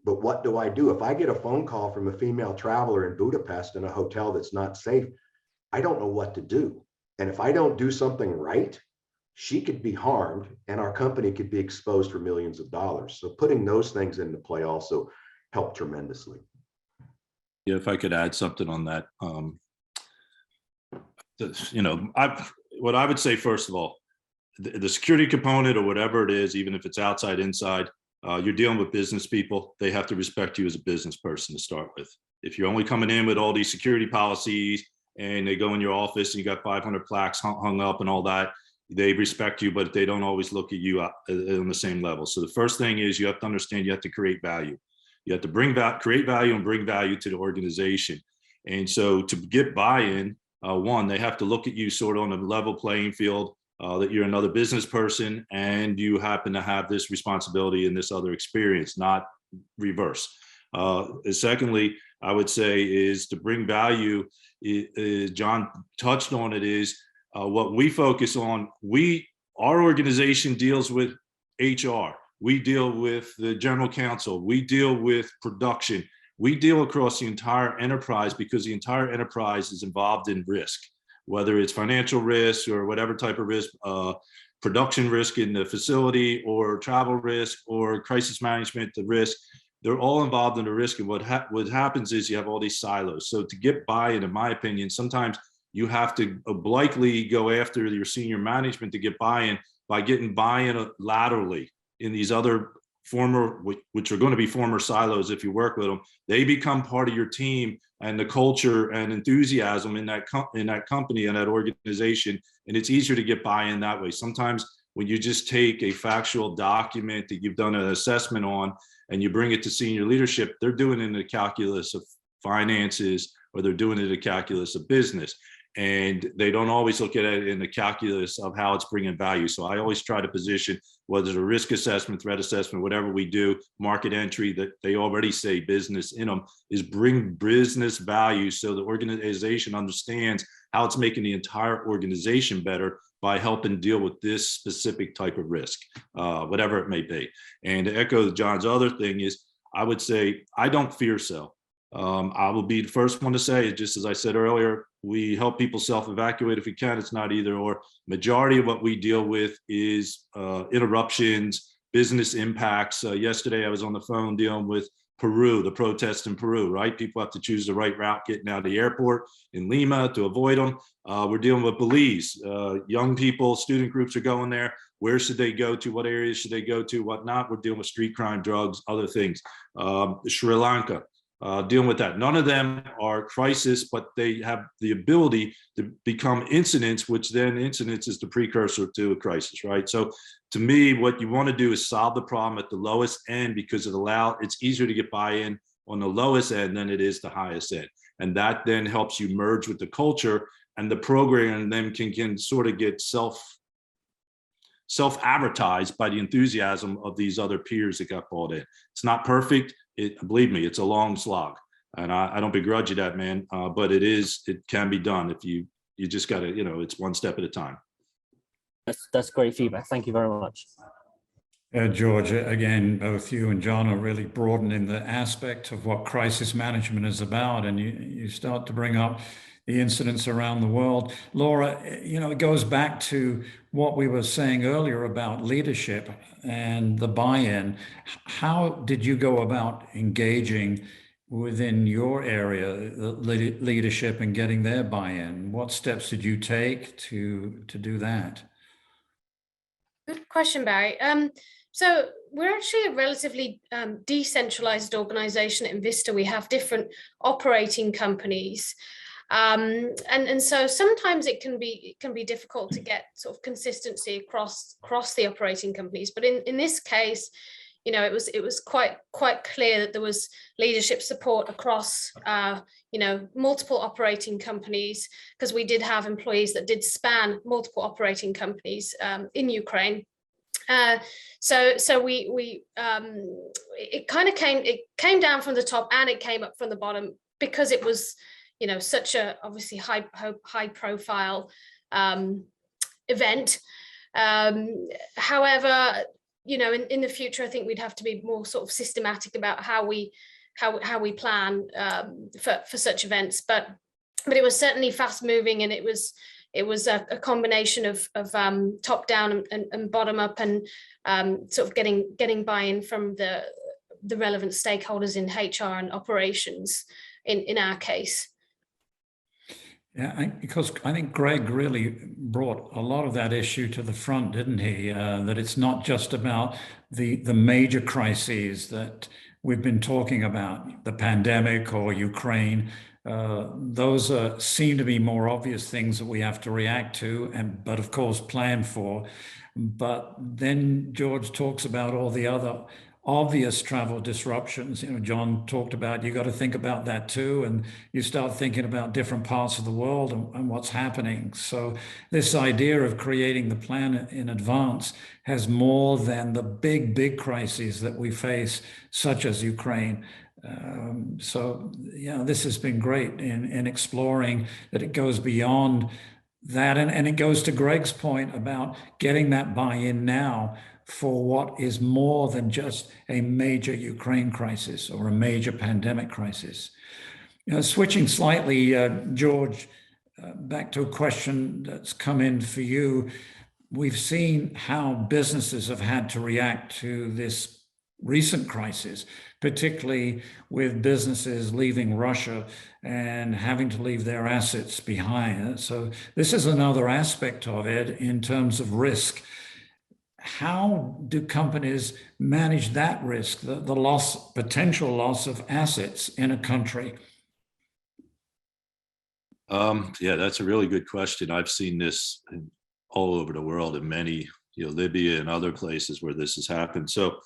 But what do I do? If I get a phone call from a female traveler in Budapest in a hotel that's not safe, I don't know what to do. And if I don't do something right, she could be harmed and our company could be exposed for millions of dollars. So putting those things into play also helped tremendously. Yeah, if I could add something on that, you know, what I would say, first of all, the security component or whatever it is, even if it's outside, inside, you're dealing with business people. They have to respect you as a business person to start with. If you're only coming in with all these security policies and they go in your office and you got 500 plaques hung up and all that, they respect you, but they don't always look at you on the same level. So the first thing is you have to understand you have to create value. You have to create value and bring value to the organization. And so to get buy-in, one, they have to look at you sort of on a level playing field, that you're another business person and you happen to have this responsibility and this other experience, not reverse. Secondly, I would say is to bring value, John touched on it, is what we focus on. Our organization deals with HR. We deal with the general counsel. We deal with production. We deal across the entire enterprise because the entire enterprise is involved in risk, whether it's financial risk or whatever type of risk, production risk in the facility or travel risk or crisis management, the risk. They're all involved in the risk. And what happens is you have all these silos. So to get buy-in, in my opinion, sometimes you have to obliquely go after your senior management to get buy-in by getting buy-in laterally in these other which are going to be former silos. If you work with them, they become part of your team and the culture and enthusiasm in that company and that organization. And it's easier to get buy-in that way. Sometimes when you just take a factual document that you've done an assessment on and you bring it to senior leadership, they're doing it in the calculus of finances or they're doing it in the calculus of business. And they don't always look at it in the calculus of how it's bringing value. So I always try to position, whether it's a risk assessment, threat assessment, whatever we do, market entry, that they already say business in them, is bring business value so the organization understands how it's making the entire organization better by helping deal with this specific type of risk, whatever it may be. And to echo John's other thing is, I would say, I don't fear sell. I will be the first one to say, just as I said earlier, we help people self-evacuate if we can. It's not either or. Majority of what we deal with is interruptions, business impacts. Yesterday, I was on the phone dealing with Peru, the protests in Peru, right? People have to choose the right route getting out of the airport in Lima to avoid them. We're dealing with Belize. Young people, student groups are going there. Where should they go to? What areas should they go to? What not? We're dealing with street crime, drugs, other things. Sri Lanka. Dealing with that. None of them are crisis, but they have the ability to become incidents, which then incidents is the precursor to a crisis, right? So to me, what you want to do is solve the problem at the lowest end because it's easier to get buy-in on the lowest end than it is the highest end. And that then helps you merge with the culture, and the program then can sort of get self-advertised by the enthusiasm of these other peers that got bought in. It's not perfect. Believe me, it's a long slog, and I don't begrudge you that, man. But it can be done if you just got to, it's one step at a time. That's great feedback. Thank you very much. George, again, both you and John are really broadening the aspect of what crisis management is about, and you start to bring up the incidents around the world. Laura, it goes back to what we were saying earlier about leadership and the buy-in. How did you go about engaging within your area, the leadership, and getting their buy-in? What steps did you take to do that? Good question, Barry. So we're actually a relatively decentralized organization at Invista. We have different operating companies. And so sometimes it can be difficult to get sort of consistency across the operating companies. But in this case, it was quite clear that there was leadership support across multiple operating companies, because we did have employees that did span multiple operating companies in Ukraine. So we it came down from the top and it came up from the bottom, because it was such a obviously high profile event. However, in the future, I think we'd have to be more sort of systematic about how we plan for such events. But it was certainly fast moving, and it was a combination of top down and bottom up, and sort of getting buy-in from the relevant stakeholders in HR and operations in our case. Yeah, because I think Greg really brought a lot of that issue to the front, didn't he? That it's not just about the major crises that we've been talking about, the pandemic or Ukraine. Those seem to be more obvious things that we have to react to, but of course plan for. But then George talks about all the other obvious travel disruptions. John talked about, you got to think about that too, and you start thinking about different parts of the world and what's happening. So this idea of creating the plan in advance has more than the big crises that we face, such as Ukraine. So yeah, this has been great in exploring that it goes beyond that, and it goes to Greg's point about getting that buy-in now for what is more than just a major Ukraine crisis or a major pandemic crisis. Switching slightly, George, back to a question that's come in for you. We've seen how businesses have had to react to this recent crisis, particularly with businesses leaving Russia and having to leave their assets behind. So this is another aspect of it in terms of risk. How do companies manage that risk, the potential loss of assets in a country? Yeah, that's a really good question. I've seen this all over the world in many, Libya and other places where this has happened. So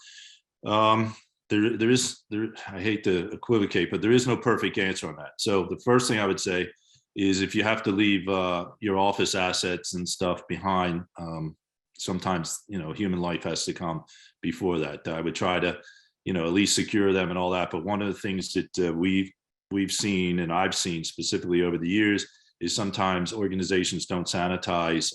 I hate to equivocate, but there is no perfect answer on that. So the first thing I would say is if you have to leave your office assets and stuff behind, sometimes, human life has to come before that. I would try to, at least secure them and all that. But one of the things that we've seen, and I've seen specifically over the years, is sometimes organizations don't sanitize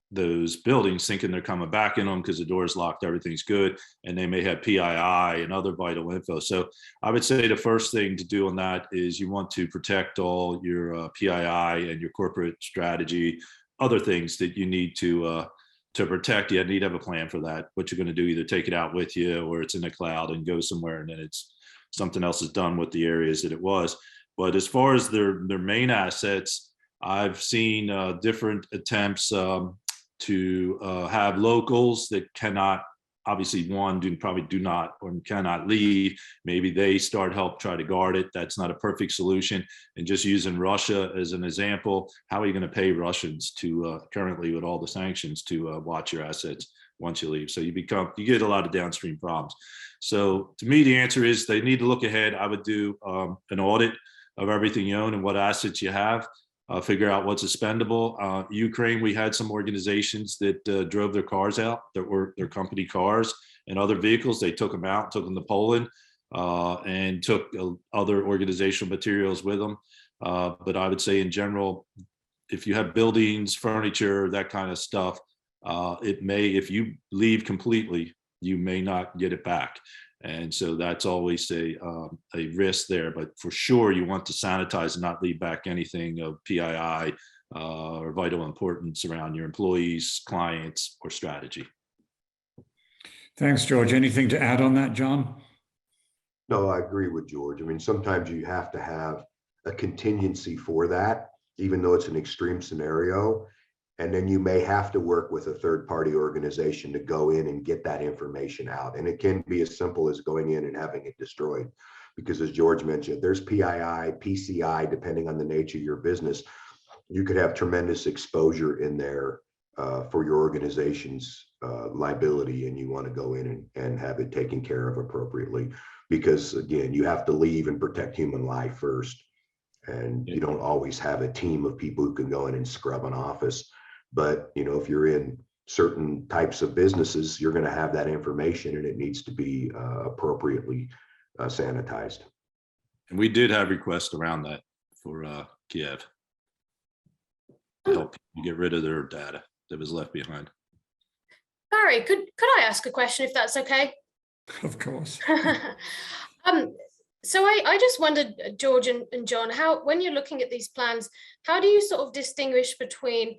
those buildings, thinking they're coming back in them because the door is locked, everything's good, and they may have PII and other vital info. So I would say the first thing to do on that is you want to protect all your PII and your corporate strategy, other things that you need to protect. You need to have a plan for that. What you're going to do, either take it out with you or it's in the cloud and go somewhere, and then it's something else is done with the areas that it was. But as far as their main assets, I've seen different attempts to have locals that cannot, obviously probably do not or cannot leave. Maybe they help try to guard it. That's not a perfect solution. And just using Russia as an example, how are you going to pay Russians to currently, with all the sanctions, to watch your assets once you leave? So you get a lot of downstream problems. So to me, the answer is they need to look ahead. I would do an audit of everything you own and what assets you have. Figure out what's expendable. Ukraine, we had some organizations that drove their cars out, that were their company cars and other vehicles. They took them out, took them to Poland, and took other organizational materials with them. But I would say in general, if you have buildings, furniture, that kind of stuff, if you leave completely, you may not get it back. And so that's always a risk there, but for sure you want to sanitize and not leave back anything of PII or vital importance around your employees, clients, or strategy. Thanks, George. Anything to add on that, John? No, I agree with George. I mean, sometimes you have to have a contingency for that, even though it's an extreme scenario. And then you may have to work with a third-party organization to go in and get that information out. And it can be as simple as going in and having it destroyed. Because as George mentioned, there's PII, PCI, depending on the nature of your business. You could have tremendous exposure in there for your organization's liability, and you want to go in and have it taken care of appropriately. Because again, you have to leave and protect human life first. And you don't always have a team of people who can go in and scrub an office. But, if you're in certain types of businesses, you're going to have that information, and it needs to be appropriately sanitized. And we did have requests around that for Kiev to help people get rid of their data that was left behind. Barry, could I ask a question, if that's okay? Of course. So I just wondered, George and John, how, when you're looking at these plans, how do you sort of distinguish between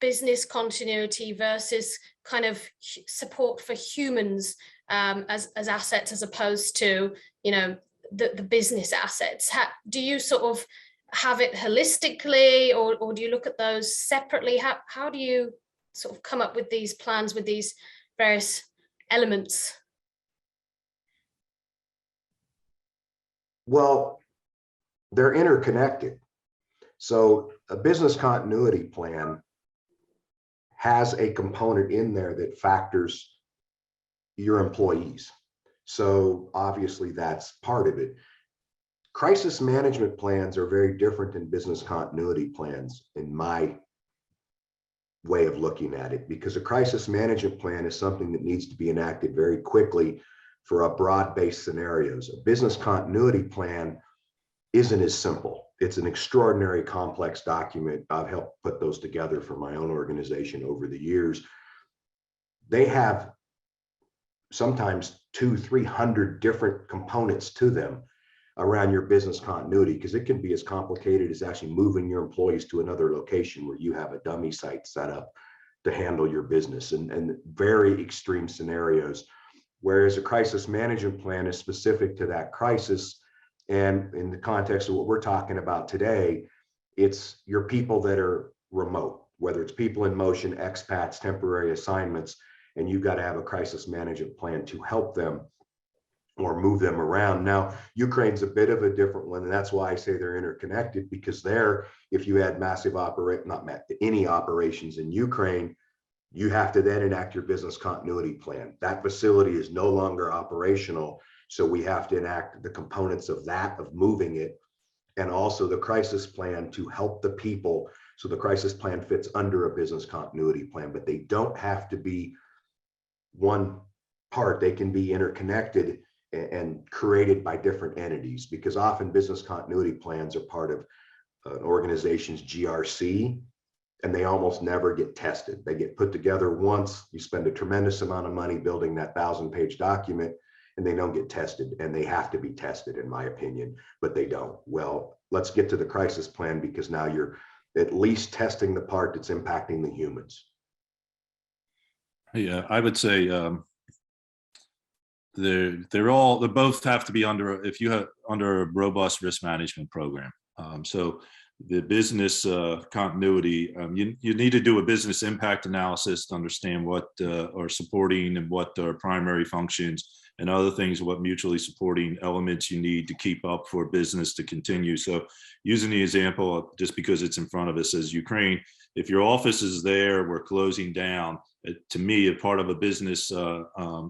business continuity versus kind of support for humans as assets, as opposed to, the business assets? Do you sort of have it holistically, or do you look at those separately? How do you sort of come up with these plans with these various elements? Well, they're interconnected. So a business continuity plan has a component in there that factors your employees. So obviously that's part of it. Crisis management plans are very different than business continuity plans in my way of looking at it, because a crisis management plan is something that needs to be enacted very quickly for a broad-based scenarios. A business continuity plan isn't as simple. It's an extraordinary complex document. I've helped put those together for my own organization over the years. They have sometimes 200-300 different components to them around your business continuity, because it can be as complicated as actually moving your employees to another location where you have a dummy site set up to handle your business, and very extreme scenarios. Whereas a crisis management plan is specific to that crisis. And in the context of what we're talking about today, it's your people that are remote, whether it's people in motion, expats, temporary assignments, and you've got to have a crisis management plan to help them or move them around. Now, Ukraine's a bit of a different one, and that's why I say they're interconnected, because there, if you had any operations in Ukraine, you have to then enact your business continuity plan. That facility is no longer operational, so we have to enact the components of that, of moving it, and also the crisis plan to help the people. So the crisis plan fits under a business continuity plan, but they don't have to be one part. They can be interconnected and created by different entities, because often business continuity plans are part of an organization's GRC, and they almost never get tested. They get put together once, you spend a tremendous amount of money building that 1,000-page document, and they don't get tested, and they have to be tested, in my opinion, but they don't. Well, let's get to the crisis plan, because now you're at least testing the part that's impacting the humans. Yeah, I would say they both have to be under a robust risk management program. So the business continuity, you need to do a business impact analysis to understand what are supporting and what are primary functions, and other things, what mutually supporting elements you need to keep up for business to continue. So using the example, just because it's in front of us, as Ukraine, if your office is there, we're closing down. To me, a part of a business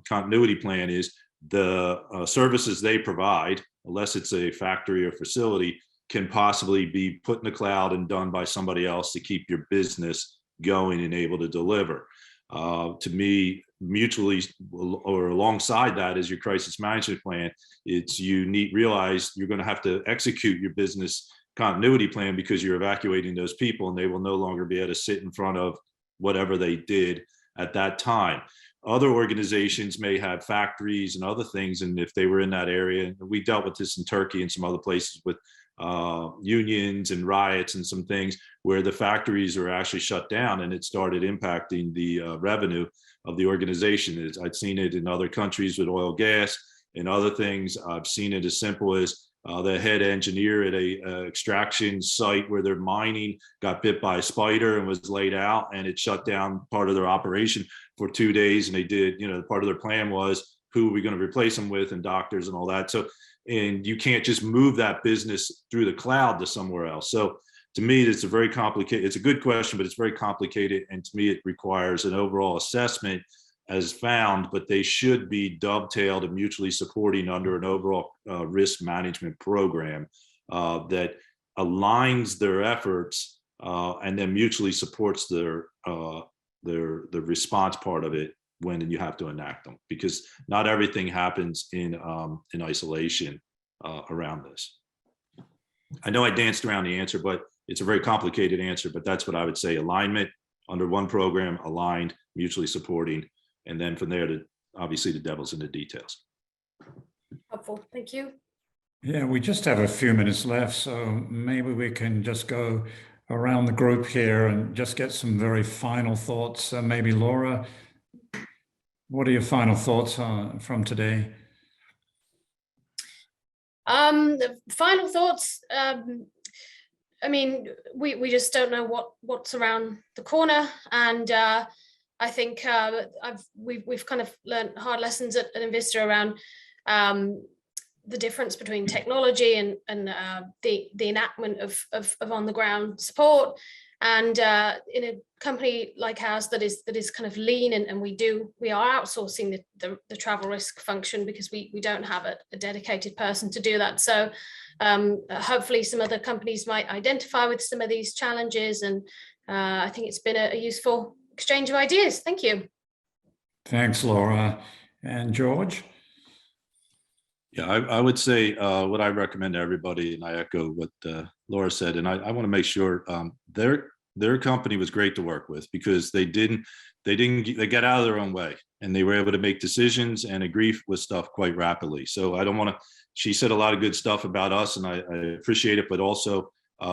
continuity plan is the services they provide, unless it's a factory or facility, can possibly be put in the cloud and done by somebody else to keep your business going and able to deliver. To me, mutually or alongside that is your crisis management plan. Realize you're going to have to execute your business continuity plan, because you're evacuating those people, and they will no longer be able to sit in front of whatever they did at that time. Other organizations may have factories and other things, and if they were in that area, and we dealt with this in Turkey and some other places with unions and riots and some things where the factories are actually shut down, and it started impacting the revenue of the organization. I've seen it in other countries with oil, gas, and other things. I've seen it as simple as the head engineer at a extraction site where they're mining got bit by a spider and was laid out, and it shut down part of their operation for 2 days. And they did, part of their plan was, who are we going to replace them with, and doctors and all that. So, and you can't just move that business through the cloud to somewhere else. So to me, it's a good question, but it's very complicated. And to me, it requires an overall assessment as found, but they should be dovetailed and mutually supporting under an overall risk management program that aligns their efforts and then mutually supports the response part of it when you have to enact them, because not everything happens in isolation around this. I know I danced around the answer, but it's a very complicated answer, but that's what I would say. Alignment under one program, aligned, mutually supporting, and then from there, obviously the devil's in the details. Helpful, thank you. Yeah, we just have a few minutes left, so maybe we can just go around the group here and just get some very final thoughts. Maybe Laura, what are your final thoughts from today? The final thoughts, I mean, we just don't know what's around the corner, and I think we've kind of learned hard lessons at Invista around the difference between technology and the enactment of on the ground support. And in a company like ours that is kind of lean, and we are outsourcing the travel risk function because we don't have a dedicated person to do that. So hopefully some other companies might identify with some of these challenges, and I think it's been a useful exchange of ideas. Thank you. Thanks, Laura. And George? Yeah, I would say what I recommend to everybody, and I echo what Laura said, and I want to make sure their company was great to work with, because they got out of their own way, and they were able to make decisions and agree with stuff quite rapidly. So I don't want to, she said a lot of good stuff about us, and I appreciate it, but also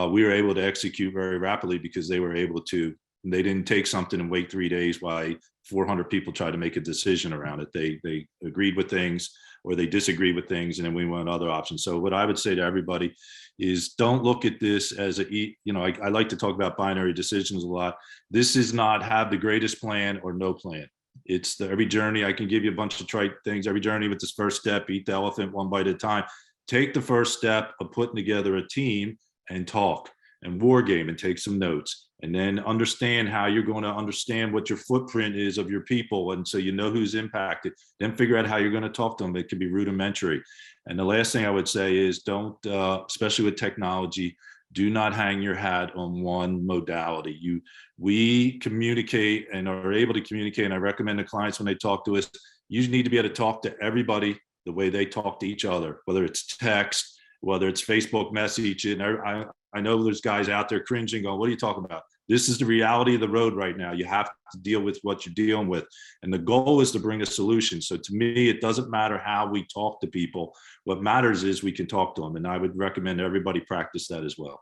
we were able to execute very rapidly because they were able to, they didn't take something and wait 3 days while 400 people tried to make a decision around it. They agreed with things, or they disagreed with things, and then we went other options. So what I would say to everybody is, don't look at this as I like to talk about binary decisions a lot. This is not have the greatest plan or no plan. It's every journey. I can give you a bunch of trite things. Every journey with this first step, eat the elephant one bite at a time. Take the first step of putting together a team and talk and war game and take some notes, and then understand how you're going to understand what your footprint is of your people. And so you know who's impacted, then figure out how you're going to talk to them. It can be rudimentary. And the last thing I would say is, don't, especially with technology, do not hang your hat on one modality. We communicate and are able to communicate, and I recommend to clients when they talk to us, you need to be able to talk to everybody the way they talk to each other, whether it's text, whether it's Facebook message. And I know there's guys out there cringing, going, what are you talking about? This is the reality of the road right now. You have to deal with what you're dealing with. And the goal is to bring a solution. So to me, it doesn't matter how we talk to people. What matters is we can talk to them. And I would recommend everybody practice that as well.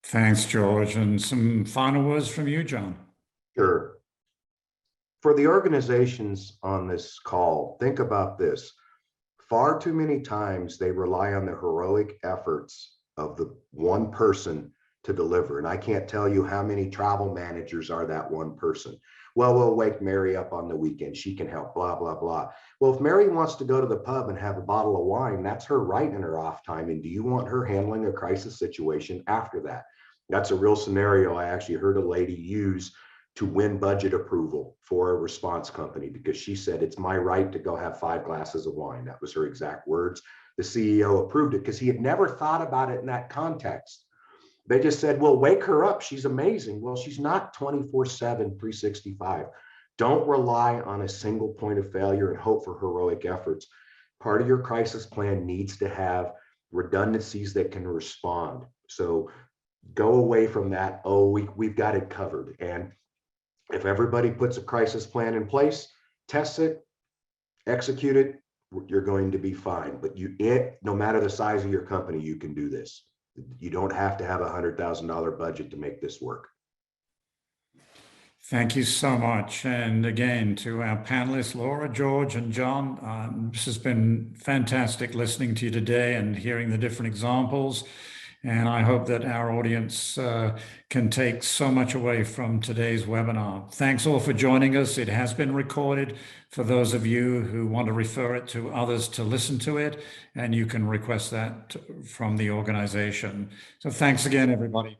Thanks, George. And some final words from you, John. Sure. For the organizations on this call, think about this. Far too many times they rely on the heroic efforts of the one person to deliver. And I can't tell you how many travel managers are that one person. Well, we'll wake Mary up on the weekend. She can help, blah, blah, blah. Well, if Mary wants to go to the pub and have a bottle of wine, that's her right in her off time. And do you want her handling a crisis situation after that? That's a real scenario I actually heard a lady use to win budget approval for a response company, because she said, it's my right to go have 5 glasses of wine. That was her exact words. The CEO approved it because he had never thought about it in that context. They just said, well, wake her up. She's amazing. Well, she's not 24/7, 365. Don't rely on a single point of failure and hope for heroic efforts. Part of your crisis plan needs to have redundancies that can respond. So go away from that, oh, we've got it covered. And if everybody puts a crisis plan in place, tests it, execute it, you're going to be fine. But no matter the size of your company, you can do this. You don't have to have a $100,000 budget to make this work. Thank you so much. And again, to our panelists, Laura, George, and John, this has been fantastic listening to you today and hearing the different examples. And I hope that our audience can take so much away from today's webinar. Thanks all for joining us. It has been recorded for those of you who want to refer it to others to listen to it, and you can request that from the organization. So thanks again, everybody.